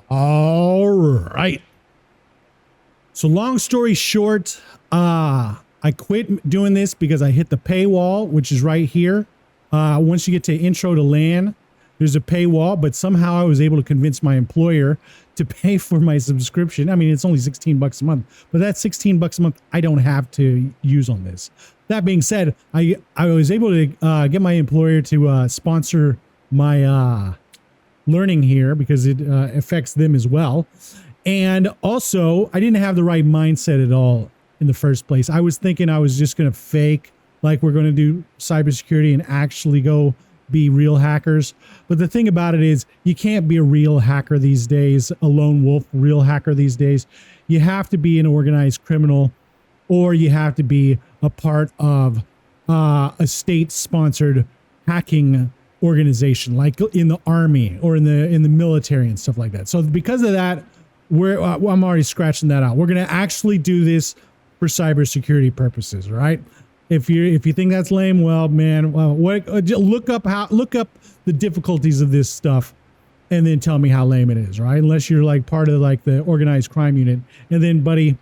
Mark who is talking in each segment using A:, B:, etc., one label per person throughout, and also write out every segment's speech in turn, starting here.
A: All right. So long story short, I quit doing this because I hit the paywall, which is right here. Once you get to intro to LAN, there's a paywall, but somehow I was able to convince my employer to pay for my subscription. I mean, it's only 16 bucks a month, but that's 16 bucks a month I don't have to use on this. That being said, I was able to get my employer to sponsor my learning here because it affects them as well. And also, I didn't have the right mindset at all in the first place. I was thinking I was just going to fake like we're going to do cybersecurity and actually go be real hackers. But the thing about it is you can't be a real hacker these days, a lone wolf real hacker these days. You have to be an organized criminal, or you have to be a part of a state-sponsored hacking organization, like in the army or in the military and stuff like that. So because of that, I'm already scratching that out. We're going to actually do this for cybersecurity purposes, right? If you think that's lame, well, man, look up the difficulties of this stuff, and then tell me how lame it is, right? Unless you're like part of like the organized crime unit, and then, buddy,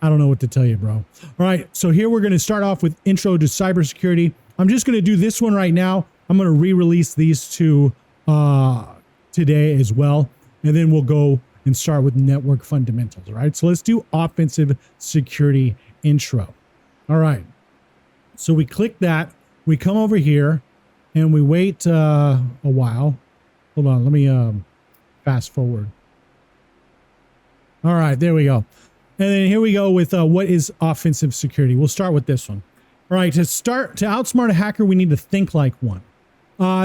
A: I don't know what to tell you, bro. All right, so here we're going to start off with intro to cybersecurity. I'm just going to do this one right now. I'm going to re-release these two today as well, and then we'll go and start with network fundamentals. All right, so let's do offensive security intro. All right. So we click that, we come over here, and we wait a while. Hold on, let me fast forward. All right, there we go. And then here we go with what is offensive security. We'll start with this one. All right, to outsmart a hacker, we need to think like one.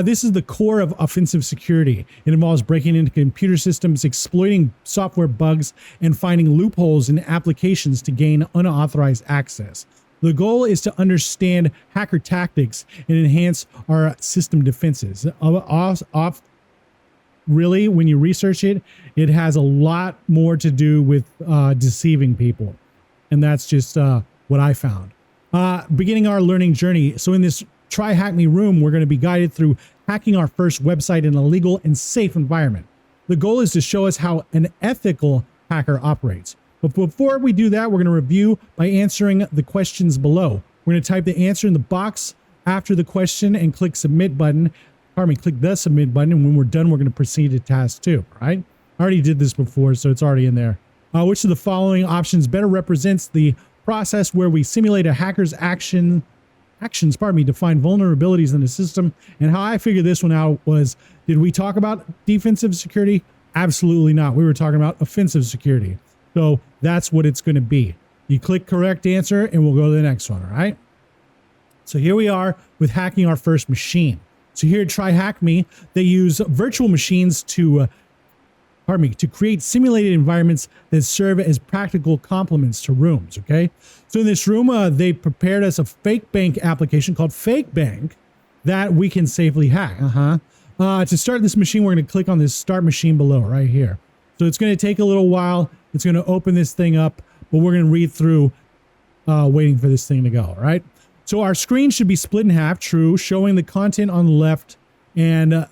A: This is the core of offensive security. It involves breaking into computer systems, exploiting software bugs, and finding loopholes in applications to gain unauthorized access. The goal is to understand hacker tactics and enhance our system defenses. Really, when you research it, it has a lot more to do with deceiving people. And that's just what I found. Beginning our learning journey. So in this TryHackMe room, we're going to be guided through hacking our first website in a legal and safe environment. The goal is to show us how an ethical hacker operates. But before we do that, we're going to review by answering the questions below. We're going to type the answer in the box after the question and click submit button. Click the submit button. And when we're done, we're going to proceed to task 2. Right? I already did this before, so it's already in there. Which of the following options better represents the process where we simulate a hacker's actions, to find vulnerabilities in the system? And how I figured this one out was, did we talk about defensive security? Absolutely not. We were talking about offensive security. So that's what it's going to be. You click correct answer and we'll go to the next one. All right. So here we are with hacking our first machine. So here at TryHackMe, they use virtual machines to create simulated environments that serve as practical complements to rooms. Okay. So in this room, they prepared us a fake bank application called Fake Bank that we can safely hack. To start this machine, we're going to click on this start machine below right here. So it's going to take a little while. It's going to open this thing up, but we're going to read through waiting for this thing to go, all right? So our screen should be split in half, true, showing the content on the left and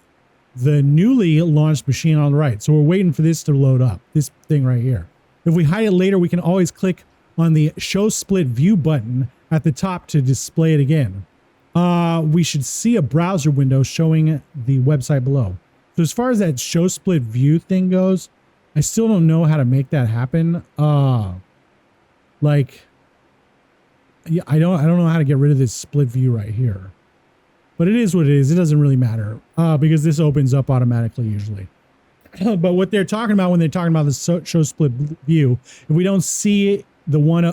A: the newly launched machine on the right. So we're waiting for this to load up, this thing right here. If we hide it later, we can always click on the show split view button at the top to display it again. We should see a browser window showing the website below. So as far as that show split view thing goes, I still don't know how to make that happen. I don't know how to get rid of this split view right here. But it is what it is. It doesn't really matter because this opens up automatically usually. But what they're talking about when they're talking about the show split view, if we don't see the one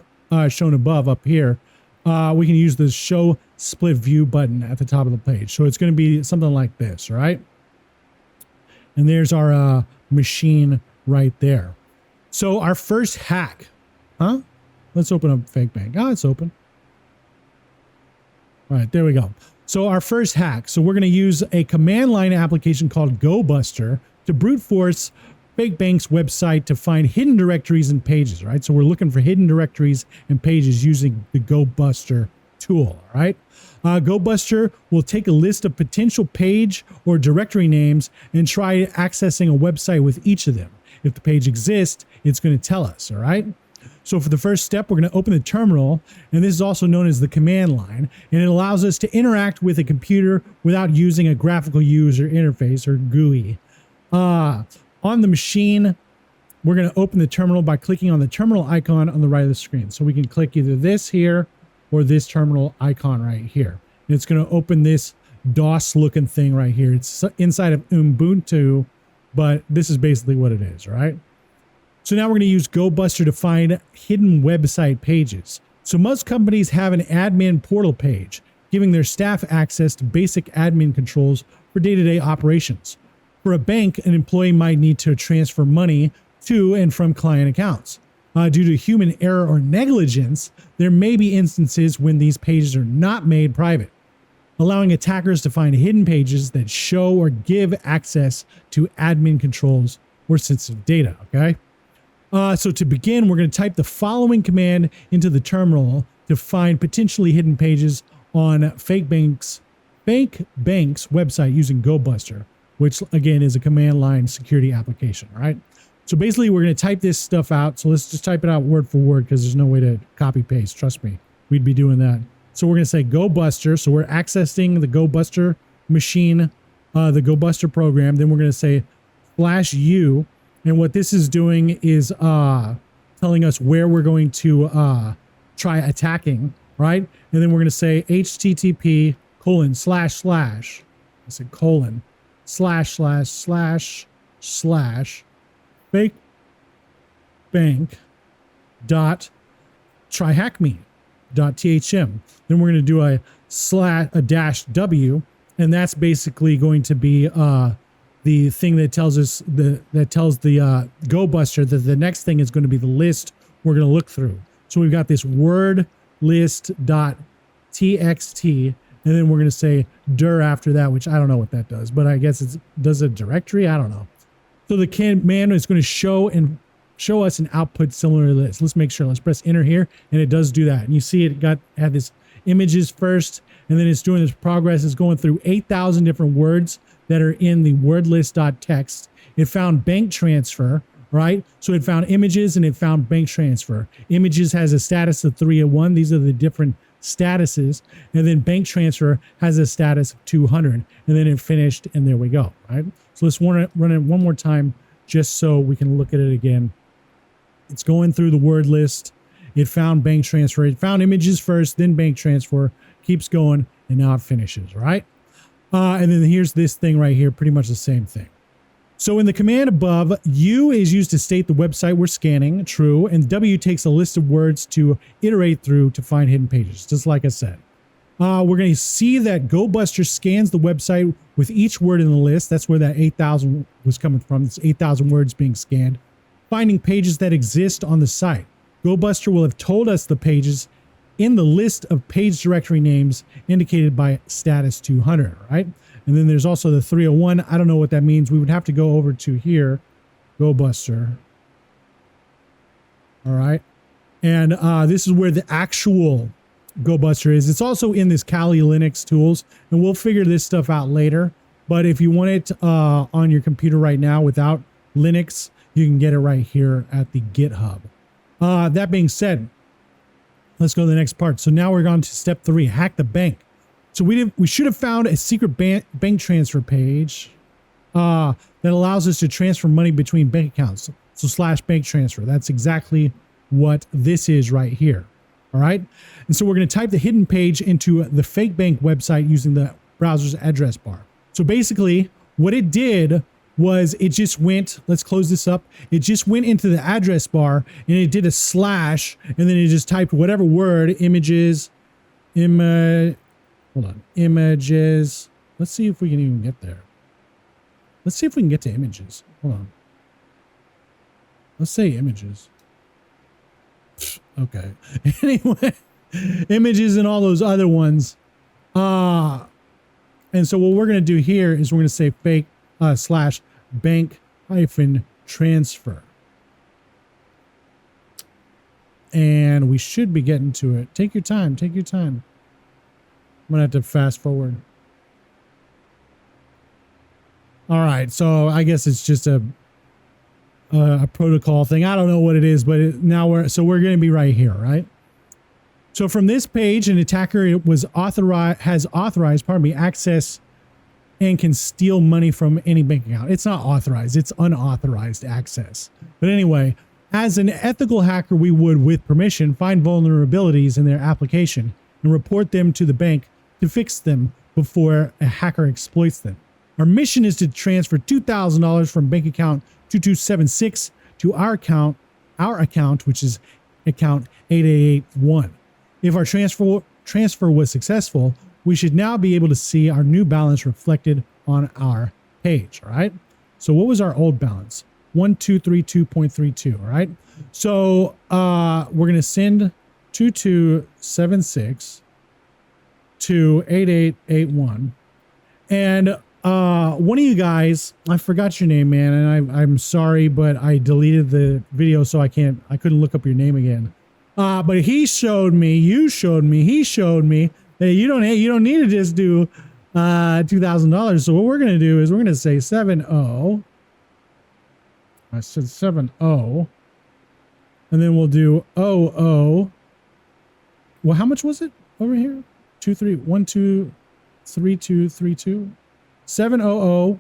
A: shown above up here, we can use the show split view button at the top of the page. So it's going to be something like this, right? And there's our machine right there. So our first hack, let's open up Fake Bank. It's open. All right, there we go. So our first hack. So we're going to use a command line application called Gobuster to brute force Fake Bank's website to find hidden directories and pages, right? So we're looking for hidden directories and pages using the Gobuster tool, all right? Gobuster will take a list of potential page or directory names and try accessing a website with each of them. If the page exists, it's going to tell us, all right? So for the first step, we're going to open the terminal, and this is also known as the command line, and it allows us to interact with a computer without using a graphical user interface or GUI. On the machine, we're going to open the terminal by clicking on the terminal icon on the right of the screen. So we can click either this here or this terminal icon right here. And it's going to open this DOS looking thing right here. It's inside of Ubuntu, but this is basically what it is, right? So now we're going to use Gobuster to find hidden website pages. So most companies have an admin portal page, giving their staff access to basic admin controls for day-to-day operations. For a bank, an employee might need to transfer money to and from client accounts. Due to human error or negligence, there may be instances when these pages are not made private, allowing attackers to find hidden pages that show or give access to admin controls or sensitive data, okay? So to begin, we're going to type the following command into the terminal to find potentially hidden pages on fake bank's website using Gobuster, which again is a command line security application, all right? So basically we're going to type this stuff out. So let's just type it out word for word because there's no way to copy paste. Trust me, we'd be doing that. So we're going to say Gobuster. So we're accessing the Gobuster machine, the Gobuster program. Then we're going to say /u. And what this is doing is telling us where we're going to try attacking, right? And then we're going to say http:// I said colon // fake bank dot TryHackMe.thm. Then we're going to do a -w, and that's basically going to be the thing that tells us the Gobuster that the next thing is going to be the list we're going to look through. So we've got this word list.txt, and then we're going to say dir after that, which I don't know what that does, but I guess it does a directory. I don't know. So the command is going to show us an output similar to this. Let's make sure. Let's press enter here, and it does do that. And you see it had this images first, and then it's doing this progress. It's going through 8,000 different words that are in the word list.txt. It found bank transfer, right? So it found images and it found bank transfer. Images has a status of 301. These are the different statuses. And then bank transfer has a status of 200. And then it finished, and there we go, right? So let's run it one more time just so we can look at it again. It's going through the word list. It found bank transfer. It found images first, then bank transfer. Keeps going, and now it finishes, right? And then here's this thing right here, pretty much the same thing. So in the command above, U is used to state the website we're scanning, true, and W takes a list of words to iterate through to find hidden pages, just like I said. We're going to see that Gobuster scans the website with each word in the list. That's where that 8,000 was coming from. It's 8,000 words being scanned, finding pages that exist on the site. Gobuster will have told us the pages in the list of page directory names indicated by status 200, right? And then there's also the 301. I don't know what that means. We would have to go over to here, Gobuster. All right. And this is where the actual Gobuster is. It's also in this Kali Linux tools, and we'll figure this stuff out later. But if you want it on your computer right now without Linux, you can get it right here at the GitHub. That being said, let's go to the next part. So now we're on to step 3, hack the bank. So we should have found a secret bank transfer page that allows us to transfer money between bank accounts. So /bank transfer. That's exactly what this is right here. All right. And so we're going to type the hidden page into the fake bank website using the browser's address bar. So basically what it did was it just went, let's close this up. It just went into the address bar and it did a / and then it just typed whatever word, images. Let's see if we can even get there. Let's see if we can get to images. Hold on. Let's say images. Okay. Anyway, images and all those other ones. And so what we're going to do here is we're going to say fake /bank -transfer. And we should be getting to it. Take your time. Take your time. I'm going to have to fast forward. All right. So I guess it's just a a protocol thing. I don't know what it is, but now we're going to be right here, right? So from this page, an attacker has authorized, access and can steal money from any bank account. It's not authorized, it's unauthorized access. But anyway, as an ethical hacker, we would, with permission, find vulnerabilities in their application and report them to the bank to fix them before a hacker exploits them. Our mission is to transfer $2,000 from bank account 2276 to our account, which is account 8881. If our transfer was successful, we should now be able to see our new balance reflected on our page, all right? So what was our old balance? 1232.32, all right? So we're going to send 2276 to 8881. And one of you guys, I forgot your name, man, and I'm sorry, but I deleted the video, so I couldn't look up your name again. But he showed me, he showed me that you don't need to just do $2,000. So what we're going to do is we're going to say 70. I said 70, and then we'll do 00. Well, how much was it over here? 3232 700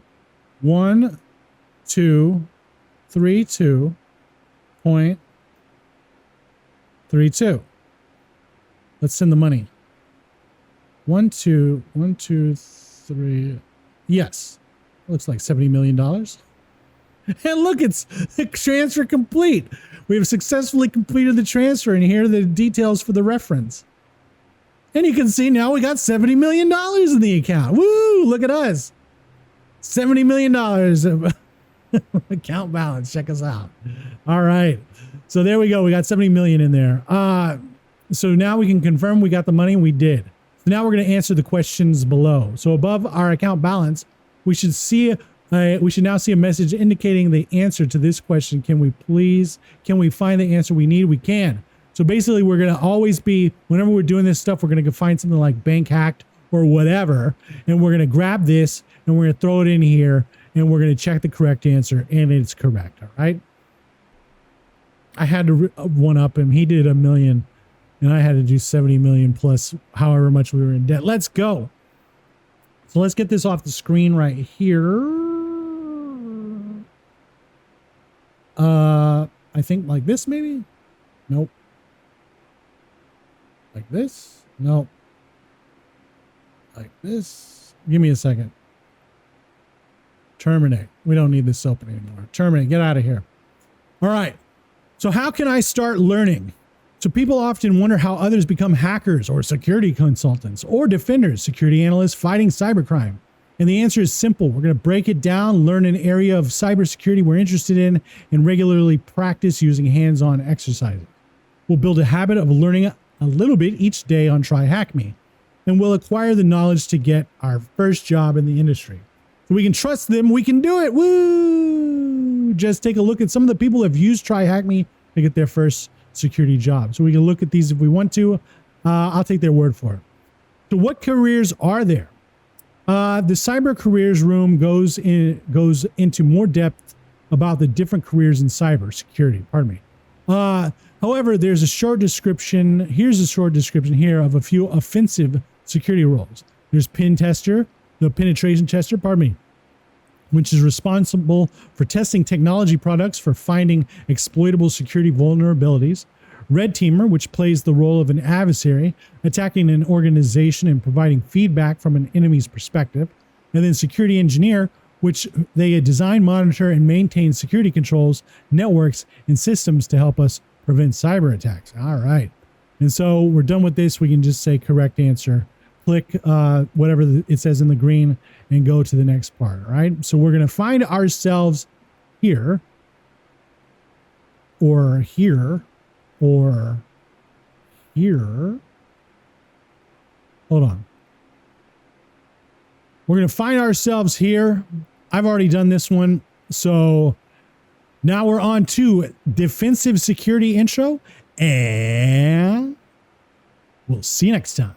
A: 1232.32. Let's send the money. 123. Yes, looks like $70 million. And look, it's the transfer complete. We have successfully completed the transfer, and here are the details for the reference. And you can see now we got $70 million in the account. Woo! Look at us. $70 million of account balance. Check us out. All right. So there we go. We got 70 million in there. So now we can confirm we got the money. We did. So now we're going to answer the questions below. So above our account balance, we should now see a message indicating the answer to this question. Can we find the answer we need? We can. So basically, we're going to always be, whenever we're doing this stuff, we're going to find something like bank hacked or whatever, and we're going to grab this and we're going to throw it in here and we're going to check the correct answer, and it's correct. All right. I had to one up him. He did $1 million and I had to do 70 million plus however much we were in debt. Let's go. So let's get this off the screen right here. I think like this, maybe? Nope. Like this? Nope. Like this? Give me a second. Terminate. We don't need this open anymore. Terminate. Get out of here. All right. So how can I start learning? So people often wonder how others become hackers or security consultants or defenders, security analysts fighting cybercrime. And the answer is simple. We're going to break it down, learn an area of cybersecurity we're interested in, and regularly practice using hands-on exercises. We'll build a habit of learning a little bit each day on TryHackMe, and we'll acquire the knowledge to get our first job in the industry. So we can trust them. We can do it. Woo! Just take a look at some of the people who have used TryHackMe to get their first security job. So we can look at these if we want to. I'll take their word for it. So what careers are there? The cyber careers room goes into more depth about the different careers in cyber security. Pardon me. However, there's a short description. Here's a short description here of a few offensive security roles. There's pen tester, the penetration tester, pardon me, which is responsible for testing technology products for finding exploitable security vulnerabilities. Red teamer, which plays the role of an adversary, attacking an organization and providing feedback from an enemy's perspective. And then security engineer, which they design, monitor, and maintain security controls, networks, and systems to help us prevent cyber attacks. All right. And so we're done with this. We can just say correct answer. Click whatever it says in the green and go to the next part. All right. So we're going to find ourselves here or here or here. Hold on. We're going to find ourselves here. I've already done this one. So now we're on to defensive security intro, and we'll see you next time.